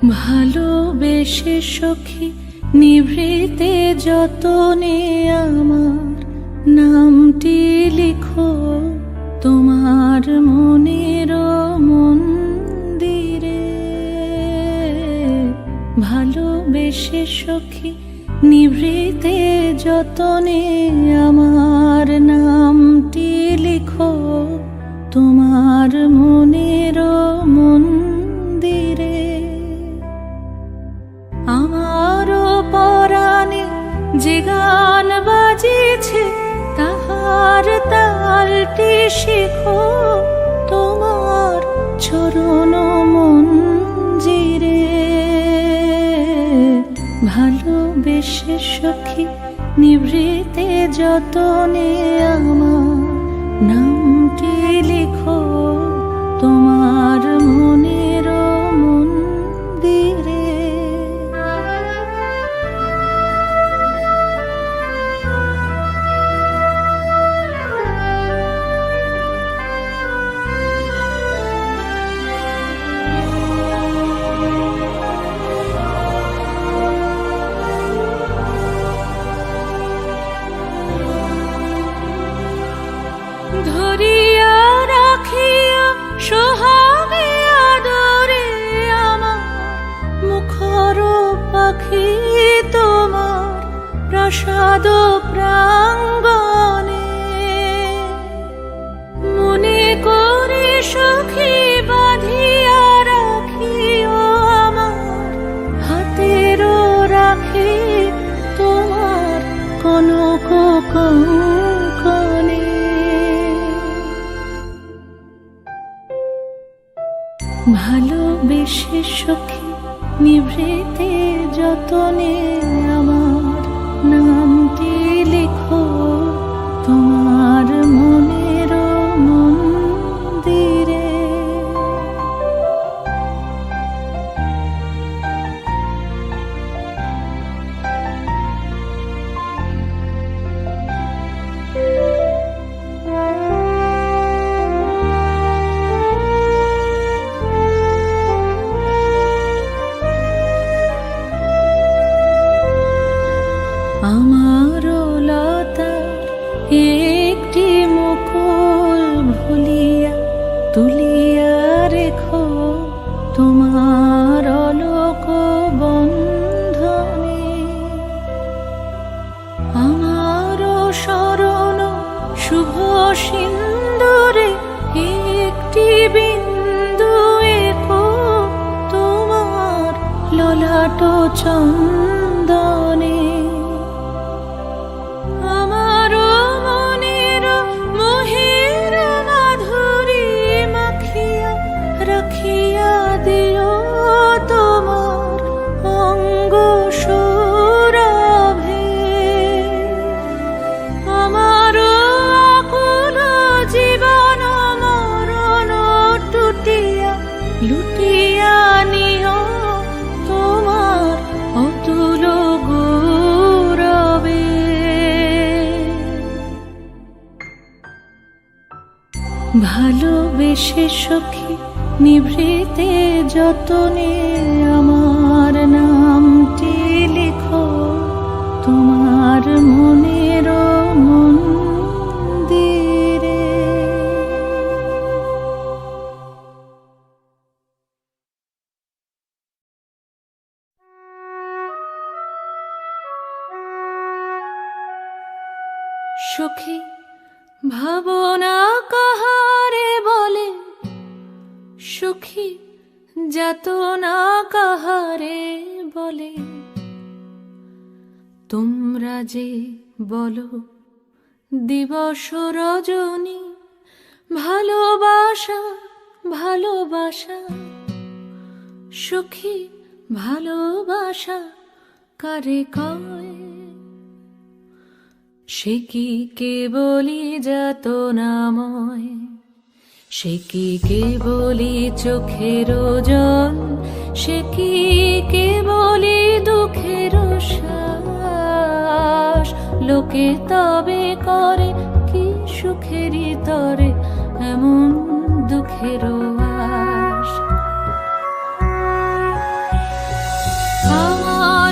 ভালোবেসে সখী নিভৃতে যতনে আমার নামটি লিখো তোমার মনের মন্দিরে। ভালোবেসে সখী নিভৃতে যতনে আমার নামটি লিখো তোমার মনের মন্দিরে। আমারও পরাণে যে গান বাজিছে তাহার তালটি শেখো তোমার চরণ মঞ্জিরে। ভালোবেসে সখী নিভৃতে যতনে আমার নামটি লিখো তোমার মনের মন্দিরে। ধরিয়া রাখিয়া সোহাগে আদরে আমার মুখর পাখি তোমার প্রাসাদ প্রাঙ্গণে। মনে করে সখী বাঁধিয়া রাখিও আমার হাতের রাখি তোমার কনক কঙ্কণে। ভালোবেসে সখী নিভৃতে যতনে আমার নামটি লিখো তোমার মনের মন্দিরে। আমার লতার একটি মুকুল ভুলিয়া তুলিয়া রেখো তোমার অলোক বন্ধনে। আমার শরণ শুভ সিন্দুরে একটি বিন্দু এঁকো তোমার ললাট চন্দনে। রাখিয়া দিও তোমার অঙ্গ সৌরভে। আমার আকুল জীবন মরণ টুটিয়া লুটিয়া নিও তোমার অতুল গৌরবে। ভালোবেসে সখী নিভৃতে যতনে আমার নামটি লিখো তোমার মনের মন্দিরে। সখী ভাবনা কাহারে বলে সখী যাতনা কাহারে বলে। তোমরা যে বলো দিবস রজনী ভালোবাসা ভালোবাসা সখী ভালোবাসা কারে কয়। সে কি কেবলি যাতনাময়, সে কি কেবলি চোখের জল, সে কি কেবলি দুঃখের শ্বাস। লোকে তবে করে কি সুখেরই তরে এমন দুঃখের আশ।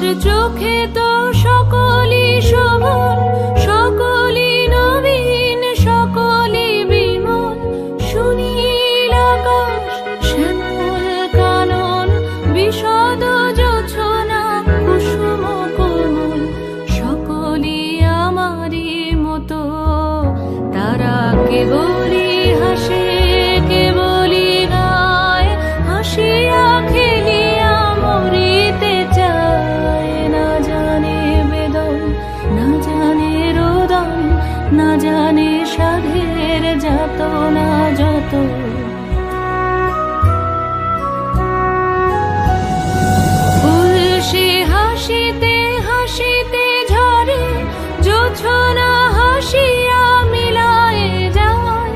আমার চোখে তো সকলই শোভন, সকলই নবীন, সকলই বিমল। সুনীল আকাশ, শ্যামল কানন, বিশদ জোছনা, কুসুম কোমল, সকলই আমারই মতো। তারা কেবলই হাসে, কেবলই গায়, হাসিয়া খেলিয়া মরিতে চায়। না জানে বেদন, না জানে রোদন, না জানে সাধের যাতনা যত। ফুল সে হাসিতে হাসিতে ঝরে, জোছনা হাসিয়া মিলায় যায়।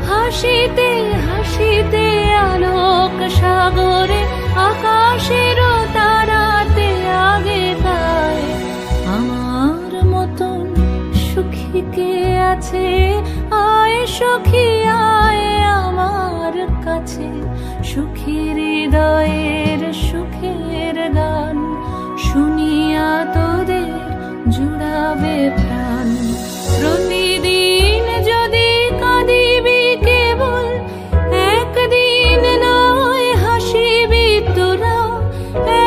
হাসিতে হাসিতে আলোক সাগরে, আকাশের তারাতে আগে গায়। আমার মতন সুখী কে আছে? আয় সখী আয় আমার কাছে। সুখী হৃদয়ের সুখের গান শুনিয়া তোদের জুড়াবে প্রাণ। প্রতিদিন যদি কাঁদিবি কেবল, একদিন নয় হাসিবি তোরা।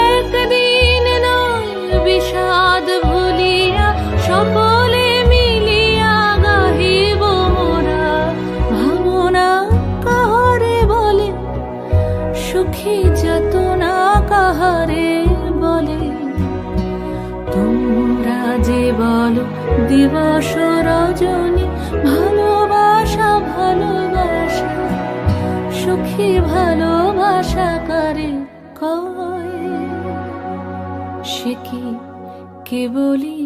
একদিন নয় বিষাদ ভুলিয়া, সকলে মিলিয়া গাহিব মোরা। ভাবনা কাহারে বলে, সুখী যাতনা কাহারে বলে? তোমরা যে বলো দিবস রজনী, ভালোবাসা ভালোবাসা, সুখী ভালোবাসা কারে কয়? সে কি কেবলই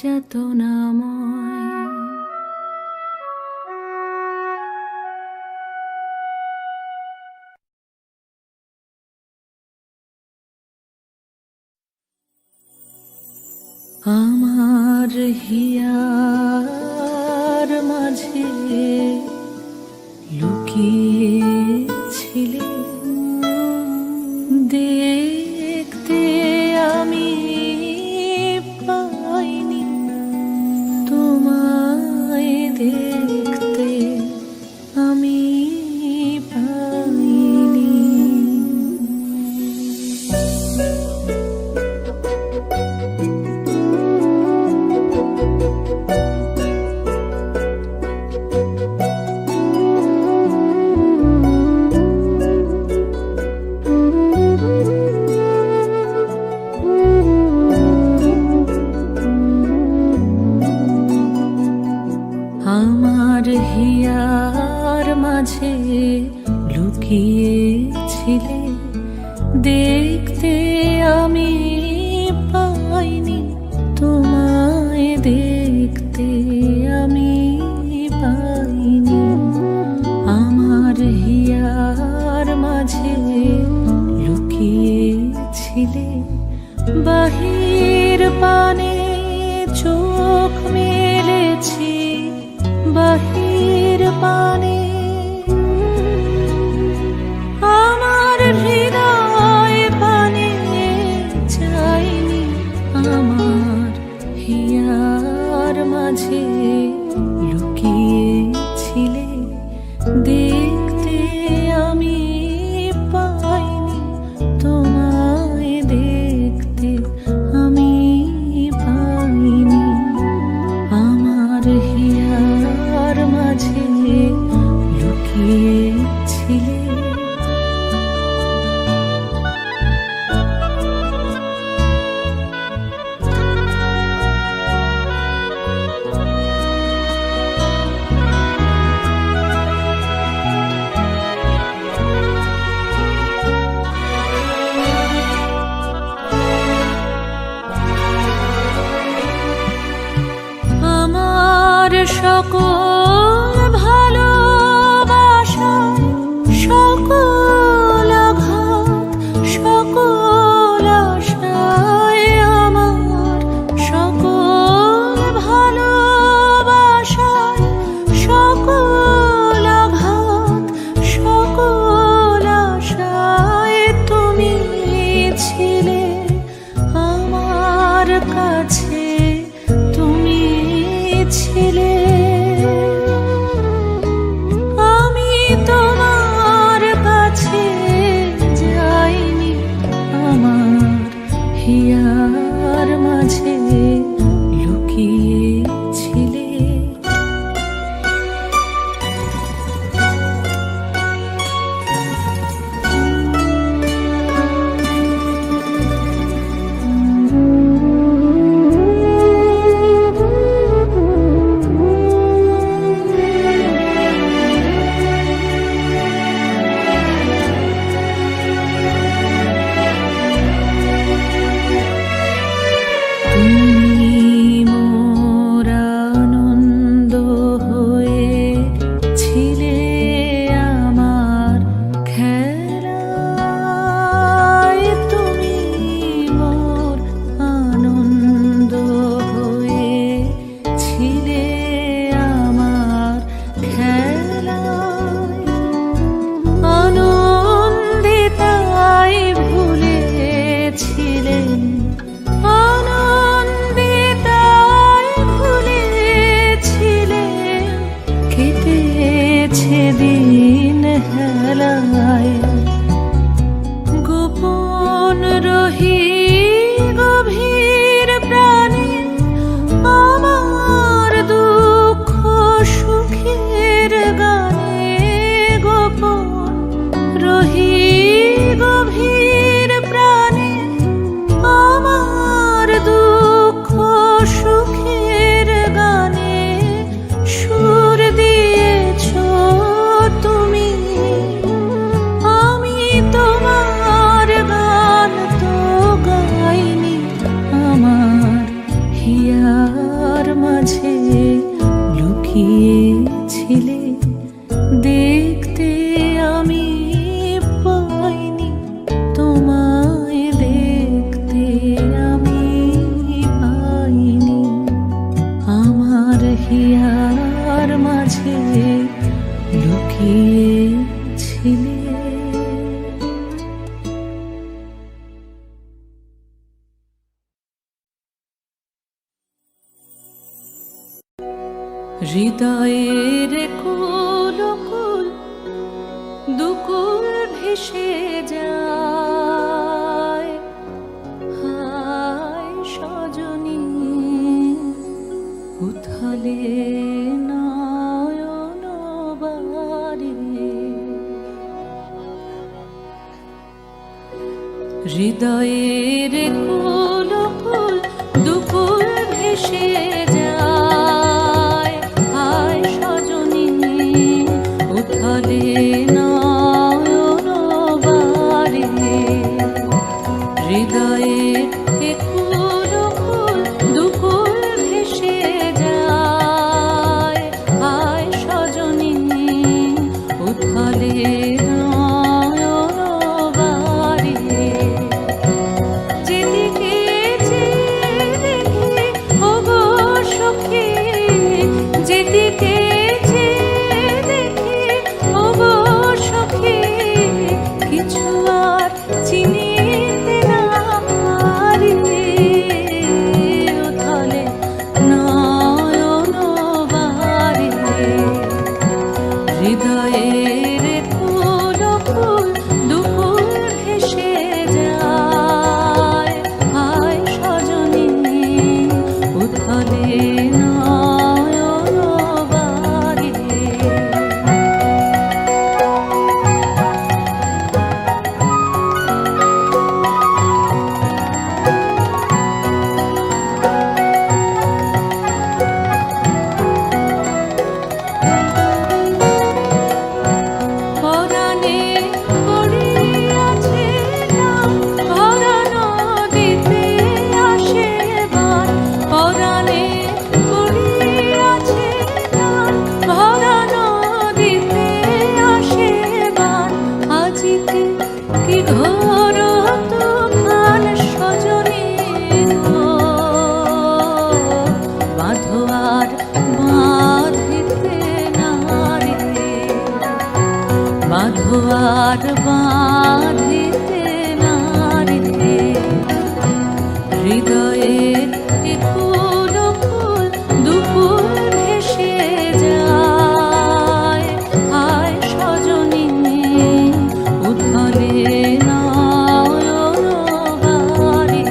যাতনাময়? আমার হিয়ার মাঝে লুকিয়েছিলে, দেখতে আমি পাইনি তোমায়, দেখতে আমি পাইনি। আমার হিয়ার মাঝে লুকিয়েছিলে, দেখতে আমি পাইনি তোমায়, দেখতে আমি পাইনি। আমার হিয়ার মাঝে লুকিয়েছিলে, বাহির পানে চোখ মেলেছি, বাহির পানে। আমার হৃদয় পানে চাইনি, আমার হিয়ার মাঝে লুকিয়েছিলে, দেখতে আমি পাইনি তোমায়, দেখতে আমি পাইনি। আমার হিয়ার মাঝে লুকিয়েছিলে। আমার সকল ভালোবাসা, সকল আঘাত, সকল আশায়, আমার সকল ভালোবাসা, সকল আঘাত, সকল আশায় তুমি ছিলে। আমার হিয়ার মাঝে লুকিয়েছিলে। দিন হেলায় গোপন রহি গভীর প্রাণে আমার দুঃখ সুখের গানে। গোপন রহি গভীর প্রাণে আমার দুঃখ সুখের গানে। সুর দিয়েছ তুমি, আমি তোমার গান তো গাইনি। আমার হিয়ার মাঝে লুকিয়েছিলে, দেখতে আমি পাইনি তোমায়, দেখতে আমি পাইনি। আমার হিয়ার মাঝে লুকিয়েছিলে। হৃদয়ের কুল কুল দুকুল ভেসে যায়, হায় সজনী উথালে নয়ন বারে। হৃদয়ের কুল কুল দুকুল ভেসে যায়, হায় সজনী উথালে নয়ন বারে। হৃদয়ের কুল কুল দুকুল ভেসে যায়, হায় সজনী উথালে নয়ন বারে। যেদিকে দেখি ওগো সখী, যেদিকে দেখি ওগো সখী, কিছু আর চিনিতে না পারি। উথালে নয়ন বারে। হৃদয়ের কুল কুল দুকুল ভেসে যায়, হায় সজনী উথালে নয়ন বারে। পরাণে পড়িয়াছে নাম, ভরা নদীতে আসে বান। পরাণে পড়িয়াছে নাম, ভরা নদীতে আসে বান। আজিকে কি ঘোর তুফান সজনী গো, বাঁধো আর বাঁধিতে নারে। বাঁধো আর বাঁধিতে নারে। হৃদয়ের কুল কুল দুকুল ভেসে যায়, হায় সজনী উথালে নয়ন বারে।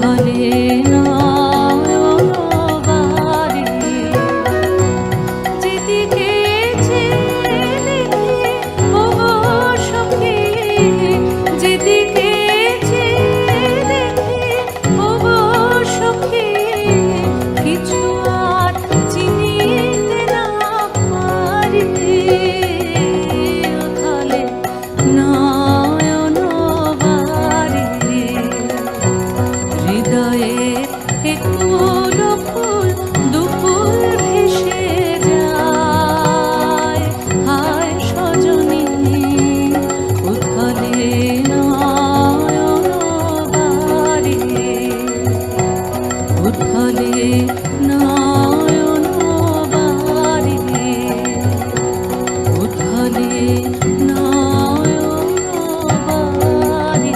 উথলে নয়ন বারে যেদিকে চেয়ে দেখি ওগো সখী, যেদিকে চেয়ে দেখি ওগো সখী, কিছু আর চিনিতে না পারি। উথলে নয়ন বারে হৃদয়ের একুল ফুল দুপুর ভেসে যায়। হায় সজনী উথলে নয়ন বারে, উথলে নয়ন বারে, উথলে নয়ন বারে।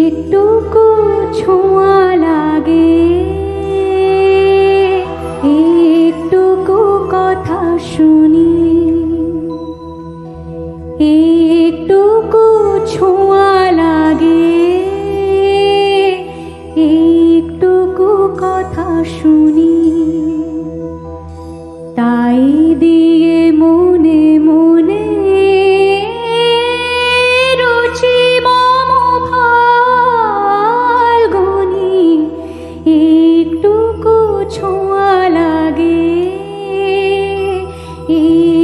একটুকু ছোঁয়া লাগে, একটুকু কথা শুনি, একটুকু ছোঁয়া লাগে, একটুকু কথা শুনি, তাই দিয়ে মনে মনে রুচি মম ফাল্গুনি, একটুকু ছোঁয়া লাগে,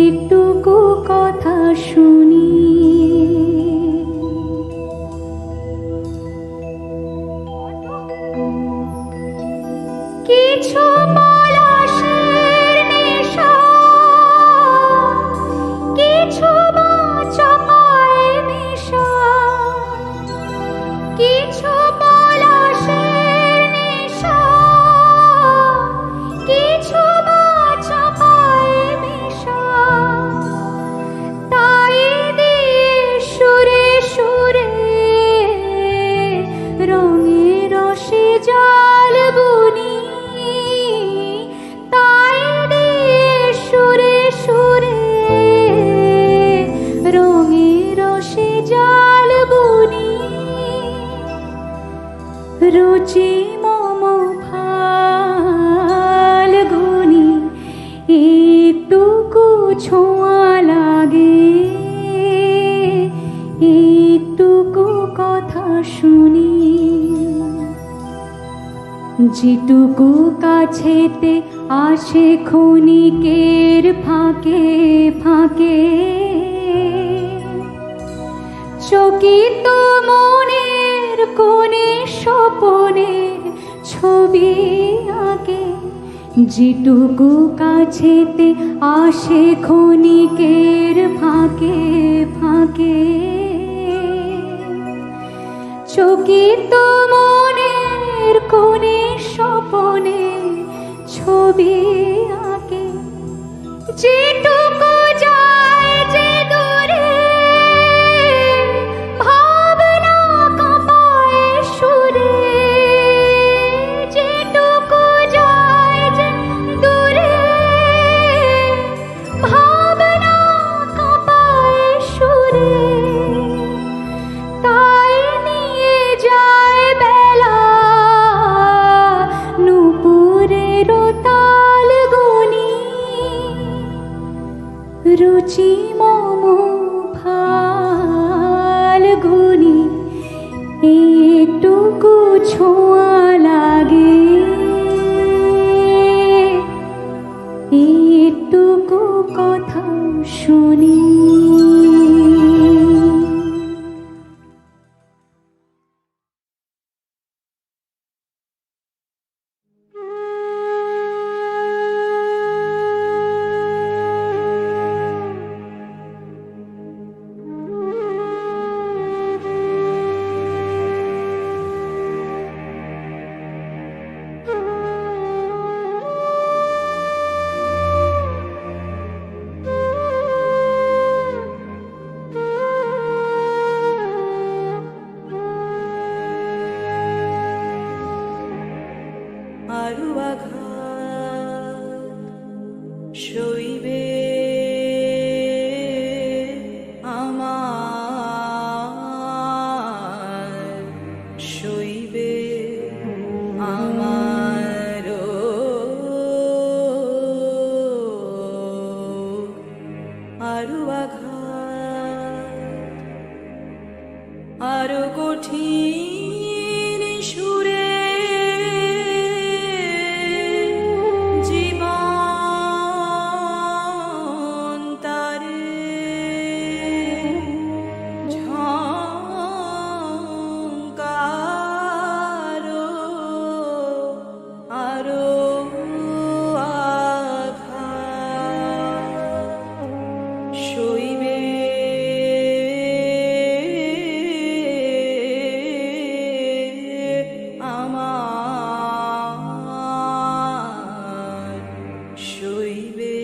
একটুকু কথা শুনি। কিছু পলাশের নেশা, কিছু বা চাপায় নেশা, কিছু পলাশের নেশা, কিছু বা চাপায় নেশা, তাই দিয়ে সুরে সুরে রঙে রসে জল বুনি, তাই দিয়ে সুরে সুরে রঙে রসে জল বুনি, রুচি মম ফাল্গুনি, একটুকু ছোঁয়া লাগে, একটুকু কথা শুনি, যেটুকু কাছেতে আসে ক্ষণিকের ফাঁকে ফাঁকে, চকিত মনের কোণে স্বপনের ছবি আঁকে, যেটুকু কাছেতে আসে ক্ষণিকের ফাঁকে ফাঁকে, চকিত মনের কোণে স্বপনে ছবি আঁকে, যেটুকু যায় যে দূরে ভাবনা কাঁপায় সুরে, যেটুকু যায় যে দূরে ভাবনা কাঁপায় সুরে, তাই নিয়ে যায় বেলা নূপুরের তাল গুনি, রুচি মম ফাল্গুনি, একটুকু ছোঁয়া লাগে, একটুকু কথা শুনি। আরো আঘাত সইবে আরো আঘাত, আরো কঠিন সুরে জীবন তারে ঝংকার আরো শৈবে আমার, শৈবে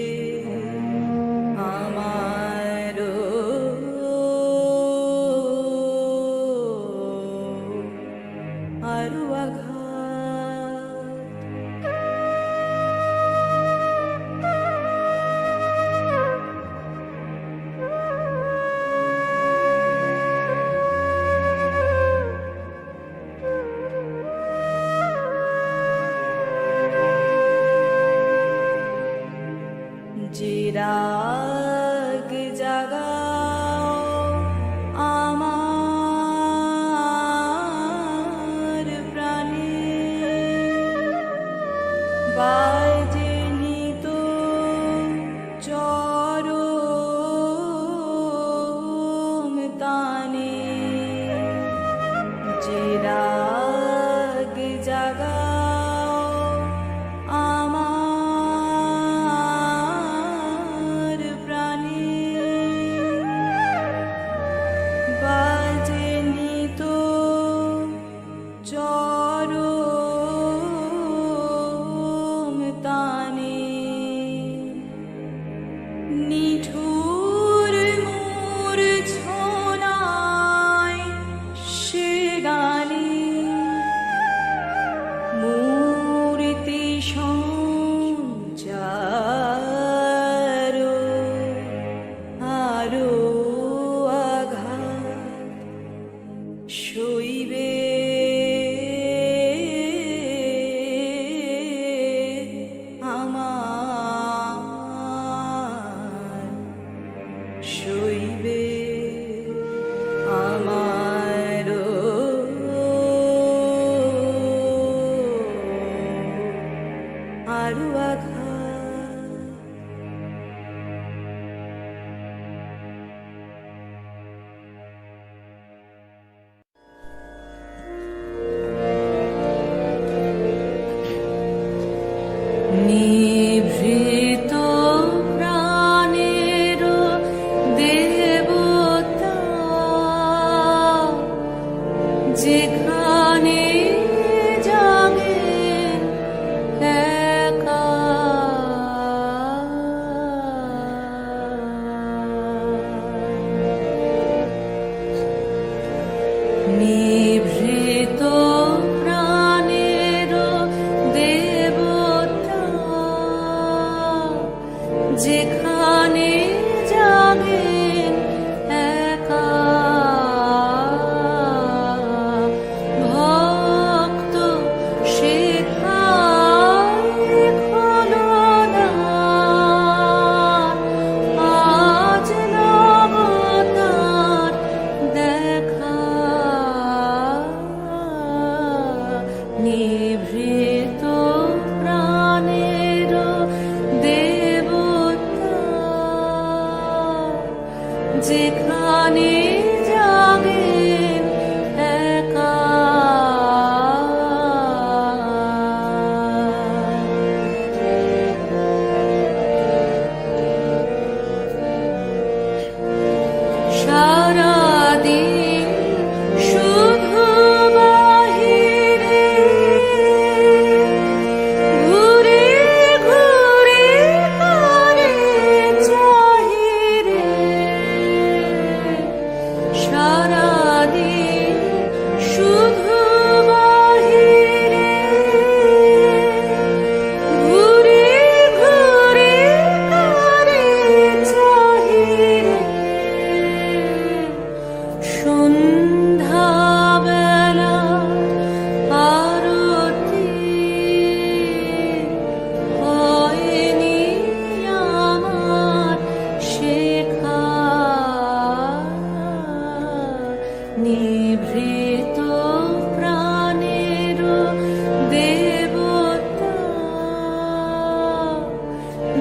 আমার আরো আঘাত। যে রাগ জাগাও আমার প্রাণে, বাজে নিত চরম তানে। যে রাগ জাগাও আমার প্রাণে, বাজে নিত চরম তানে। নিঠুর মূর্ছনায় সে গানে মূর্তি সঞ্চার আরো আঘাত, শৈবে আমার, শৈবে আমার আরো আঘাত। নিভৃত প্রাণের দেবতা, যেখানে জাগে একা, নিভৃত প্রাণের দেবতা, যেখানে জাগেন একা, ভক্ত সেখায় খলনার, আজ নবতার দেখা। নিভৃত প্রাণের দেবতা,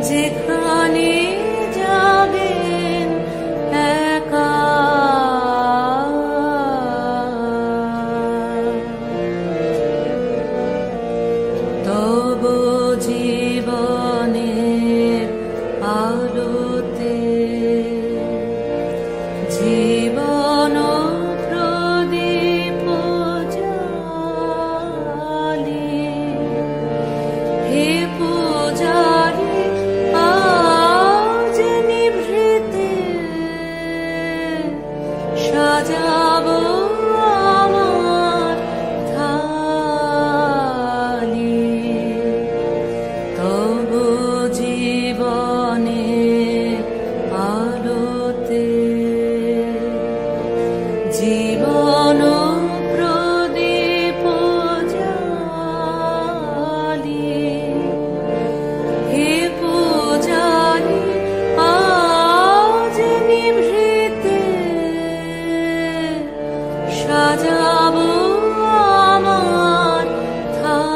যেখানে যাবেন একা, তব জীবনের আলোতে জীবন প্রদীপ জ্বালি, হে পূজারি আজ নিভৃতে সাজাবো আমার থালি, তব জীবনের আলোতে জীবন প্রদীপ জ্বালি, হে পূজারি আজ নিভৃতে সাজাবো আমার থালি।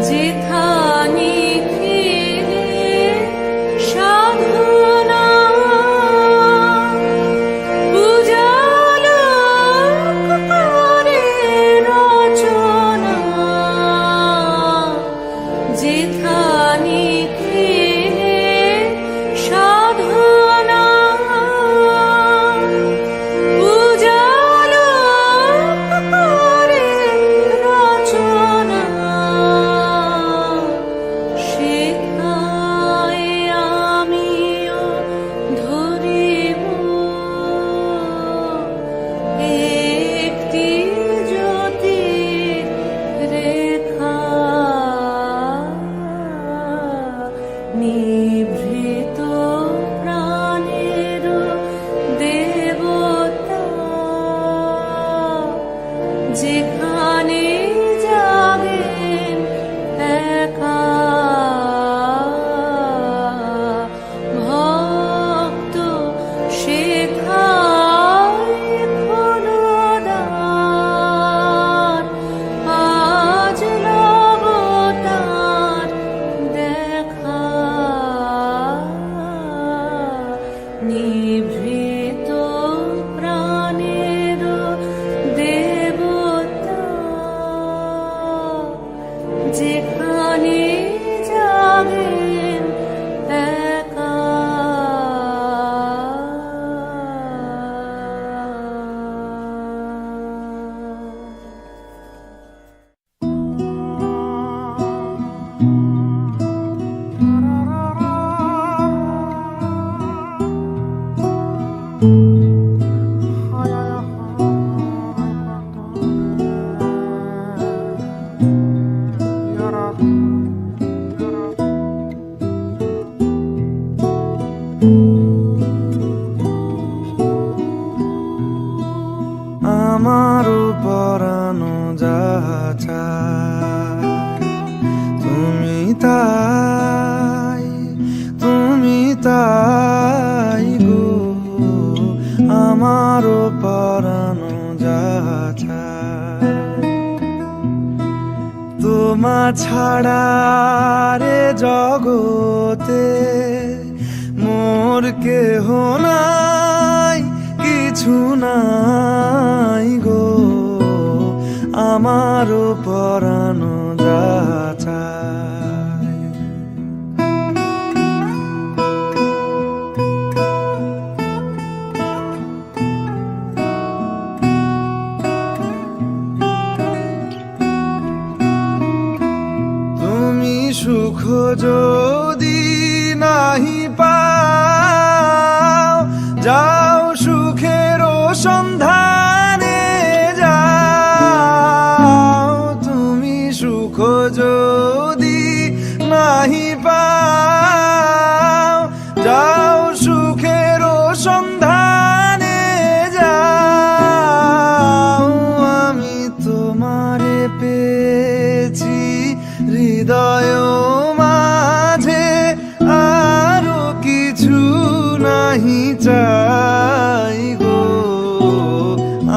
যেখানে ফিরে সাধনা পূজালো করে রচনা, যেখানে ফিরে সাধনা পূজালো করে রচনা, সেখায় আমিও ধরিব একটি জ্যোতির রেখা, নিভৃত প্রাণের দেবতা, যেখানে যাবেন একা, ভক্ত সেখায় খোলো দ্বার, আজ লব তার দেখা, নিভৃত প্রাণের দেবতা, যেখানে যাবেন একা। আমারও পরানো যাহা চায়, তুমি তাই গো, আমারও পরানো যাহা চায়, তোমা ছাড়া রে জগতে মোর কেহ নাই, কিছু নাই গো, আমারও পরানো যাহা চায়। তুমি সুখ যদি নাহি পাও, যাও সুখের সন্ধানে যাও, তুমি সুখ যদি নাহি পাও, যাও সুখের সন্ধানে যাও, আমি তোমারে পেয়েছি হৃদয় মাঝে, আরো কিছু নাহি চাই গো,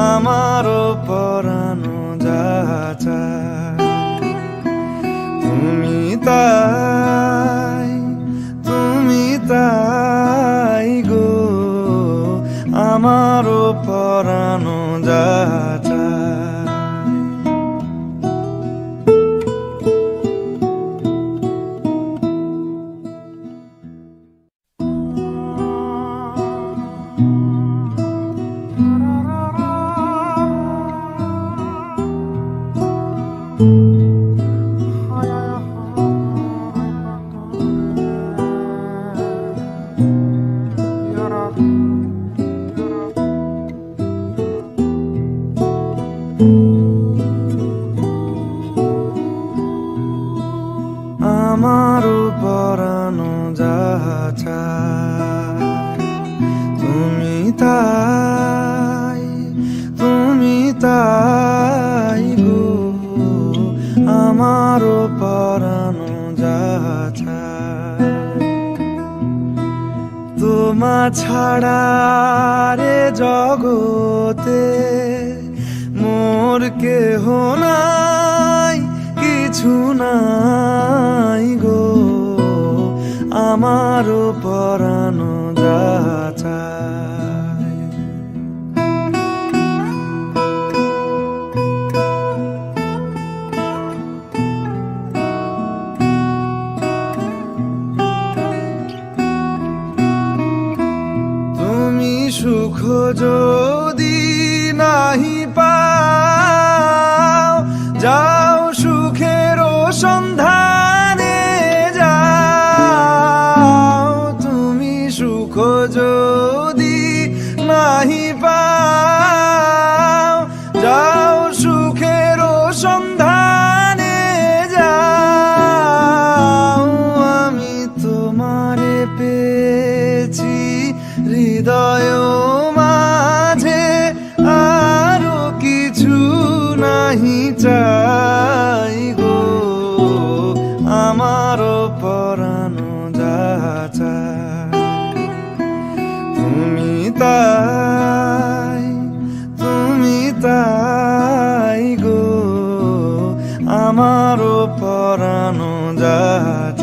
আমারও পরানো চায় তুমি তাই, তুমি তাই গো আমারও পরানো যা চায়। আমারও পরানো যা চায় তুমি তাই, তুমি তাই গো আমারও পরানো যা চায়। তোমা ছাড়া রে জগতে মোর কেহ নাই, কিছু নাই গো আমারও পরানো যা চায়। তুমি সুখ যদি নাহি পাও, যাও সুখের সন্ধানে যাও। তুমি সুখ যদি নাহি পাও, যাও সুখের সন্ধানে যাও। আমি তোমারে পেয়েছি হৃদয় মাঝে, আরো কিছু নাহি চাই গো আমারও পরানো যা চায় তুমি তাই, তুমি তাই গো আমারও পরানো যা চায়।